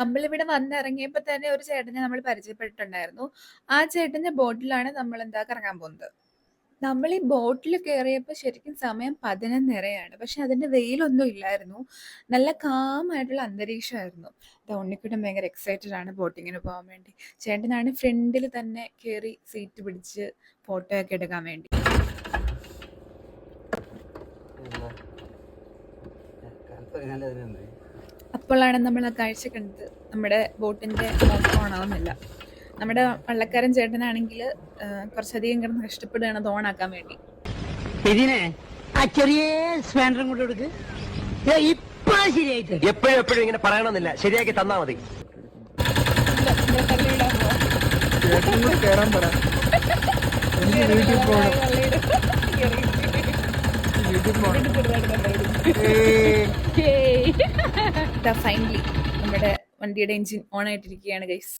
നമ്മളിവിടെ വന്നിറങ്ങിയപ്പോ തന്നെ ഒരു ചേട്ടനെ നമ്മൾ പരിചയപ്പെട്ടിട്ടുണ്ടായിരുന്നു. ആ ചേട്ടന്റെ ബോട്ടിലാണ് നമ്മളെന്താ കറങ്ങാൻ പോകുന്നത്. നമ്മൾ ഈ ബോട്ടിൽ കയറിയപ്പോ ശരിക്കും സമയം 11:30 പക്ഷെ അതിന്റെ വെയിലൊന്നും ഇല്ലായിരുന്നു. നല്ല കാമായിട്ടുള്ള അന്തരീക്ഷമായിരുന്നു. ഉണ്ണിക്കുട്ടൻ ഭയങ്കര എക്സൈറ്റഡ് ആണ് ബോട്ടിങ്ങിന് പോകാൻ വേണ്ടി. ചേട്ടനാണ് ഫ്രണ്ടിൽ തന്നെ കയറി സീറ്റ് പിടിച്ച് ഫോട്ടോ ഒക്കെ എടുക്കാൻ വേണ്ടി. അപ്പോഴാണ് നമ്മൾ ആ കാഴ്ച കണ്ടത്. നമ്മുടെ ബോട്ടിന്റെ മോട്ടർ ഓണാവുന്നില്ല. നമ്മുടെ വള്ളക്കാരൻ ചേട്ടനാണെങ്കിൽ കുറച്ചധികം കിടന്ന് കഷ്ടപ്പെടുകയാണ് അത് ഓണാക്കാൻ വേണ്ടി. ഇതിനെ ആ ചെറിയ സ്പാൻഡറും കൊണ്ട് കൊടുക്ക്. ഇപ്പൊ ശരിയായിട്ട് എപ്പോഴും എപ്പോഴും ഇങ്ങനെ പറയണമെന്നില്ല, ശരിയാക്കി തന്നാ മതി. കേറാൻ പറ. വീട്ടിൽ പോകണം. ഫൈനലി നമ്മുടെ വണ്ടിയുടെ എഞ്ചിൻ ഓൺ ആയിട്ടിരിക്കുകയാണ് ഗൈസ്.